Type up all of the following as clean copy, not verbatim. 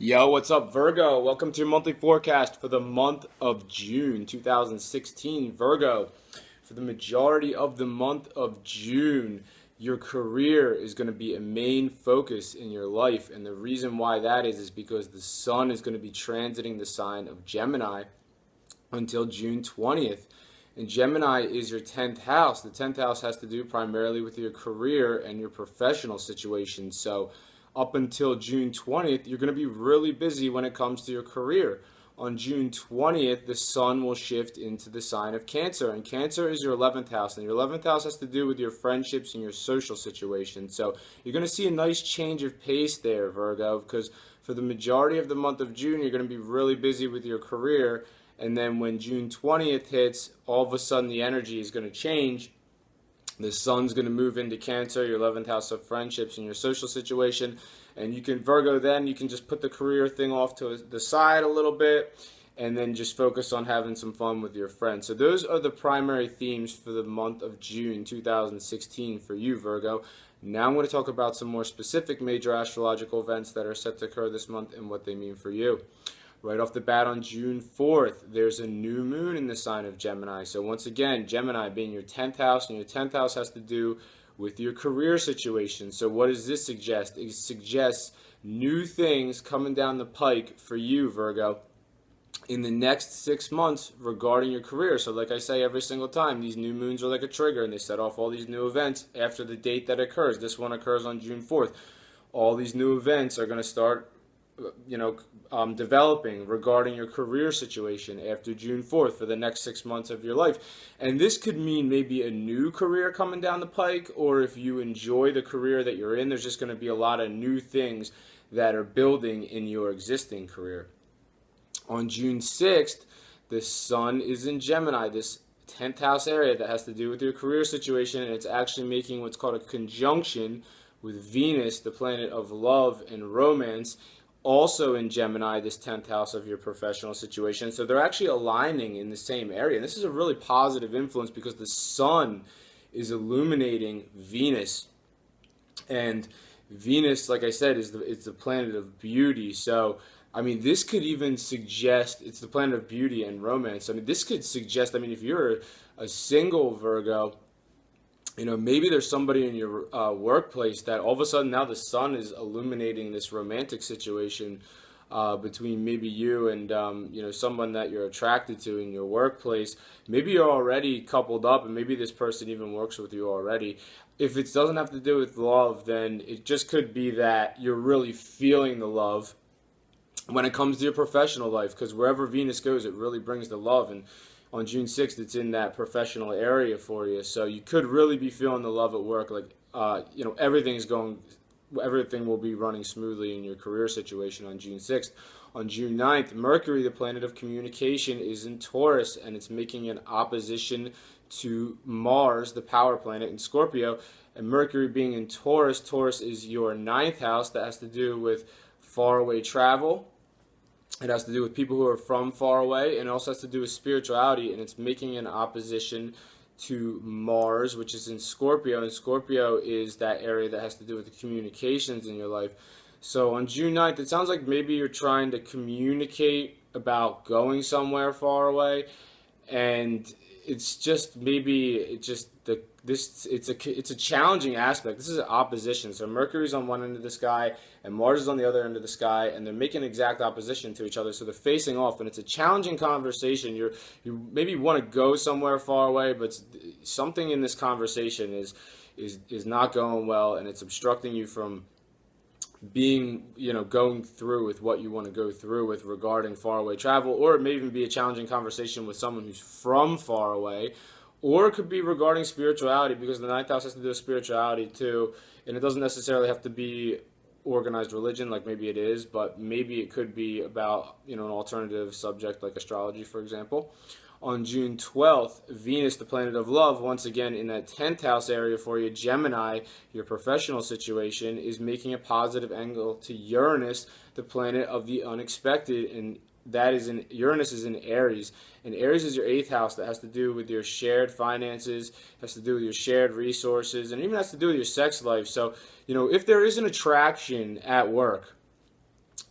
Yo, what's up, Virgo? Welcome to your monthly forecast for the month of June 2016. Virgo, for the majority of the month of June, your career is going to be a main focus in your life. And the reason why that is because the sun is going to be transiting the sign of Gemini until June 20th. And Gemini is your 10th house. The 10th house has to do primarily with your career and your professional situation. So up until June 20th, you're going to be really busy when it comes to your career. On June 20th, the sun will shift into the sign of Cancer, and Cancer is your 11th house, and your 11th house has to do with your friendships and your social situation. So you're going to see a nice change of pace there, Virgo, because for the majority of the month of June, you're going to be really busy with your career, and then when June 20th hits, all of a sudden the energy is going to change. The sun's going to move into Cancer, your 11th house of friendships and your social situation. And you can, Virgo, then you can just put the career thing off to the side a little bit and then just focus on having some fun with your friends. So those are the primary themes for the month of June 2016 for you, Virgo. Now I'm going to talk about some more specific major astrological events that are set to occur this month and what they mean for you. Right off the bat on June 4th, there's a new moon in the sign of Gemini. So once again, Gemini being your 10th house, and your 10th house has to do with your career situation. So what does this suggest? It suggests new things coming down the pike for you, Virgo, in the next 6 months regarding your career. So like I say every single time, these new moons are like a trigger, and they set off all these new events after the date that occurs. This one occurs on June 4th. All these new events are going to start developing regarding your career situation after June 4th for the next 6 months of your life. And this could mean maybe a new career coming down the pike, or if you enjoy the career that you're in, there's just going to be a lot of new things that are building in your existing career. On June 6th, the sun is in Gemini, this 10th house area that has to do with your career situation, and it's actually making what's called a conjunction with Venus, the planet of love and romance, also in Gemini, this 10th house of your professional situation. So they're actually aligning in the same area. And this is a really positive influence because the sun is illuminating Venus. And Venus, like I said, it's the planet of beauty. So, I mean, this could even suggest it's the planet of beauty and romance. I mean, this could suggest, I mean, if you're a single Virgo, maybe there's somebody in your workplace that all of a sudden now the sun is illuminating this romantic situation between maybe you and someone that you're attracted to in your workplace. Maybe you're already coupled up, and maybe this person even works with you already. If it doesn't have to do with love, then it just could be that you're really feeling the love when it comes to your professional life, because wherever Venus goes, it really brings the love. And on June 6th, it's in that professional area for you. So you could really be feeling the love at work. Like, everything will be running smoothly in your career situation on June 6th. On June 9th, Mercury, the planet of communication, is in Taurus, and it's making an opposition to Mars, the power planet, in Scorpio. And Mercury being in Taurus, Taurus is your 9th house that has to do with faraway travel. It has to do with people who are from far away, and it also has to do with spirituality, and it's making an opposition to Mars, which is in Scorpio, and Scorpio is that area that has to do with the communications in your life. So on June 9th, it sounds like maybe you're trying to communicate about going somewhere far away, and it's just maybe it's a challenging aspect. This is an opposition. So Mercury's on one end of the sky and Mars is on the other end of the sky, and they're making exact opposition to each other. So they're facing off, and it's a challenging conversation. You maybe want to go somewhere far away, but something in this conversation is not going well, and it's obstructing you from being, going through with what you want to go through with regarding faraway travel. Or it may even be a challenging conversation with someone who's from far away. Or it could be regarding spirituality, because the 9th house has to do with spirituality too. And it doesn't necessarily have to be organized religion like maybe it is, but maybe it could be about, an alternative subject like astrology, for example. On June 12th, Venus, the planet of love, once again in that 10th house area for you, Gemini, your professional situation, is making a positive angle to Uranus, the planet of the unexpected, and that is in Uranus is in Aries, and Aries is your 8th house that has to do with your shared finances, has to do with your shared resources, and even has to do with your sex life. So, if there is an attraction at work,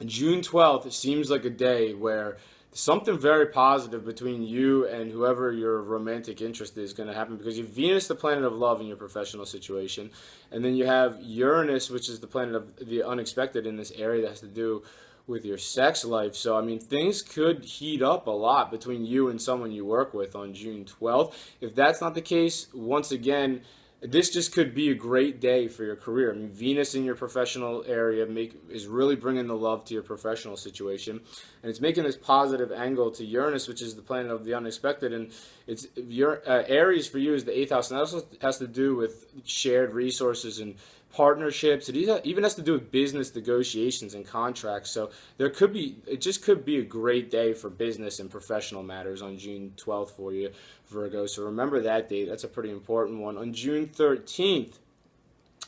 June 12th seems like a day where something very positive between you and whoever your romantic interest is going to happen, because you have Venus, the planet of love, in your professional situation, and then you have Uranus, which is the planet of the unexpected in this area that has to do with your sex life. So, I mean, things could heat up a lot between you and someone you work with on June 12th. If that's not the case, once again, this just could be a great day for your career. I mean, Venus in your professional area is really bringing the love to your professional situation, and it's making this positive angle to Uranus, which is the planet of the unexpected. And it's your Aries for you is the eighth house, and that also has to do with shared resources and partnerships. It even has to do with business negotiations and contracts. So it just could be a great day for business and professional matters on June 12th for you, Virgo. So remember that date. That's a pretty important one. On June 13th,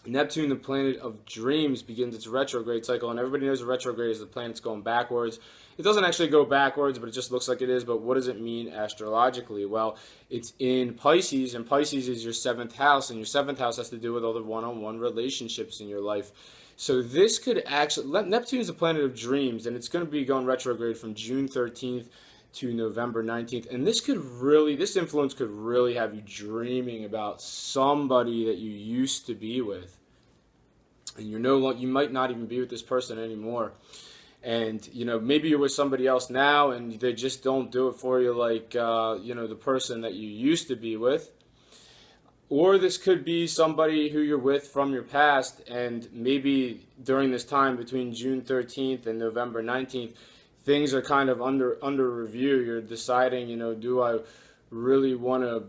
Neptune, the planet of dreams, begins its retrograde cycle, and everybody knows the retrograde is the planet's going backwards. It doesn't actually go backwards, but it just looks like it is. But what does it mean astrologically? Well, it's in Pisces, and Pisces is your seventh house, and your seventh house has to do with all the one-on-one relationships in your life. So this could actually, Neptune is a planet of dreams, and it's going to be going retrograde from June 13th to November 19th. And this influence could really have you dreaming about somebody that you used to be with. And you might not even be with this person anymore. And, maybe you're with somebody else now and they just don't do it for you like, the person that you used to be with. Or this could be somebody who you're with from your past, and maybe during this time between June 13th and November 19th, things are kind of under review. You're deciding, do I really want to,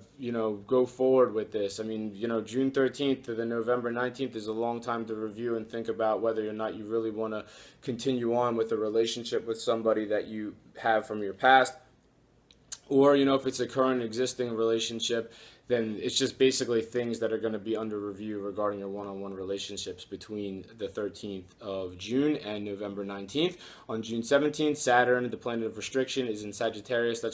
go forward with this? I mean, June 13th to the November 19th is a long time to review and think about whether or not you really want to continue on with a relationship with somebody that you have from your past. Or, if it's a current existing relationship, then it's just basically things that are going to be under review regarding your one-on-one relationships between the 13th of June and November 19th. On June 17th, Saturn, the planet of restriction, is in Sagittarius.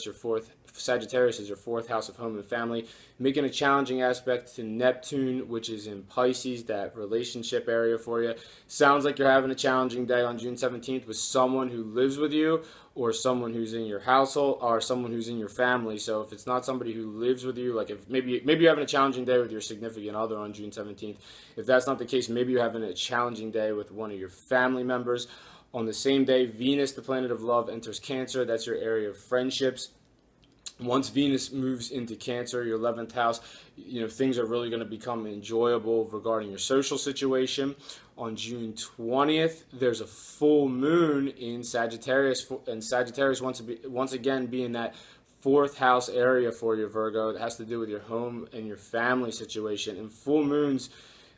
Sagittarius is your fourth house of home and family, making a challenging aspect to Neptune, which is in Pisces, that relationship area for you. Sounds like you're having a challenging day on June 17th with someone who lives with you, or someone who's in your household, or someone who's in your family. So if it's not somebody who lives with you, like if maybe you're having a challenging day with your significant other on June 17th. If that's not the case, maybe you're having a challenging day with one of your family members. On the same day, Venus, the planet of love, enters Cancer. That's your area of friendships. Once Venus moves into Cancer, your 11th house, things are really going to become enjoyable regarding your social situation. On June 20th, there's a full moon in Sagittarius, and Sagittarius once again being that fourth house area for your Virgo. It has to do with your home and your family situation. And full moons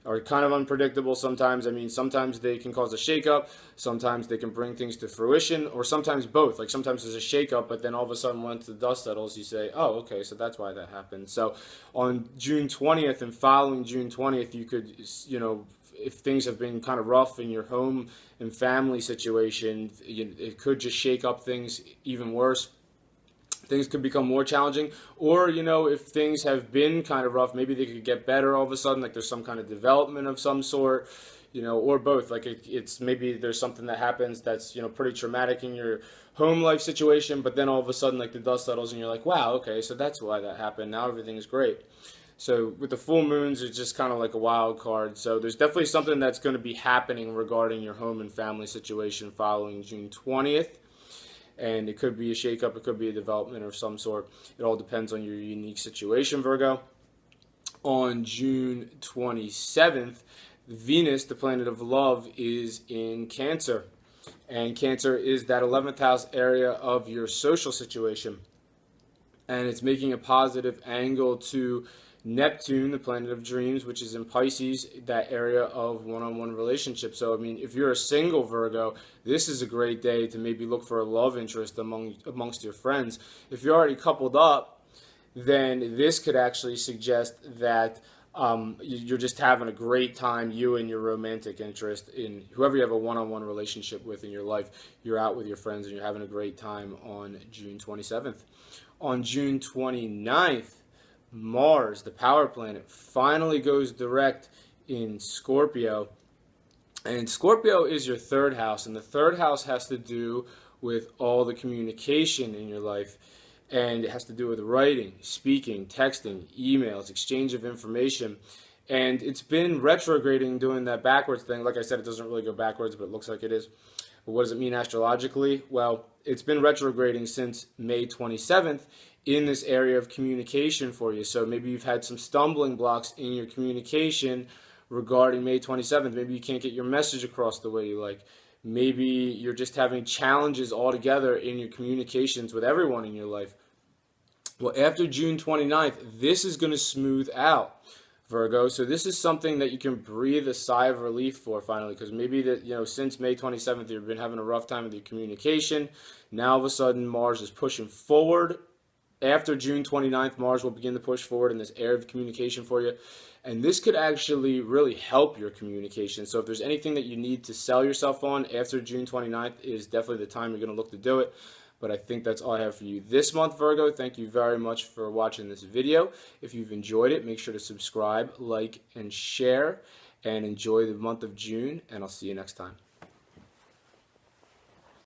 are kind of unpredictable sometimes. I mean, sometimes they can cause a shakeup, sometimes they can bring things to fruition, or sometimes both. Like sometimes there's a shakeup, but then all of a sudden once the dust settles, you say, oh, okay, so that's why that happened. So on June 20th and following June 20th, you could, if things have been kind of rough in your home and family situation, it could just shake up things even worse. Things could become more challenging, or if things have been kind of rough, maybe they could get better all of a sudden, like there's some kind of development of some sort, or both. Like it's maybe there's something that happens that's pretty traumatic in your home life situation, but then all of a sudden like the dust settles and you're like, wow, okay, so that's why that happened, now everything's great. So with the full moons, it's just kind of like a wild card. So there's definitely something that's going to be happening regarding your home and family situation following June 20th. And it could be a shakeup, it could be a development of some sort. It all depends on your unique situation, Virgo. On June 27th, Venus, the planet of love, is in Cancer. And Cancer is that 11th house area of your social situation. And it's making a positive angle to Neptune, the planet of dreams, which is in Pisces, that area of one-on-one relationships. So, I mean, if you're a single Virgo, this is a great day to maybe look for a love interest amongst your friends. If you're already coupled up, then this could actually suggest that you're just having a great time, you and your romantic interest in whoever you have a one-on-one relationship with in your life. You're out with your friends and you're having a great time on June 27th. On June 29th, Mars, the power planet, finally goes direct in Scorpio. And Scorpio is your third house, and the third house has to do with all the communication in your life. And it has to do with writing, speaking, texting, emails, exchange of information. And it's been retrograding, doing that backwards thing. Like I said, it doesn't really go backwards, but it looks like it is. But what does it mean astrologically? Well, it's been retrograding since May 27th in this area of communication for you. So maybe you've had some stumbling blocks in your communication regarding May 27th. Maybe you can't get your message across the way you like. Maybe you're just having challenges altogether in your communications with everyone in your life. Well, after June 29th, this is going to smooth out, Virgo. So this is something that you can breathe a sigh of relief for finally, because maybe that, since May 27th, you've been having a rough time with your communication. Now, all of a sudden, Mars is pushing forward. After June 29th, Mars will begin to push forward in this area of communication for you. And this could actually really help your communication. So if there's anything that you need to sell yourself on after June 29th, is definitely the time you're going to look to do it. But I think that's all I have for you this month, Virgo. Thank you very much for watching this video. If you've enjoyed it, make sure to subscribe, like, and share. And enjoy the month of June. And I'll see you next time.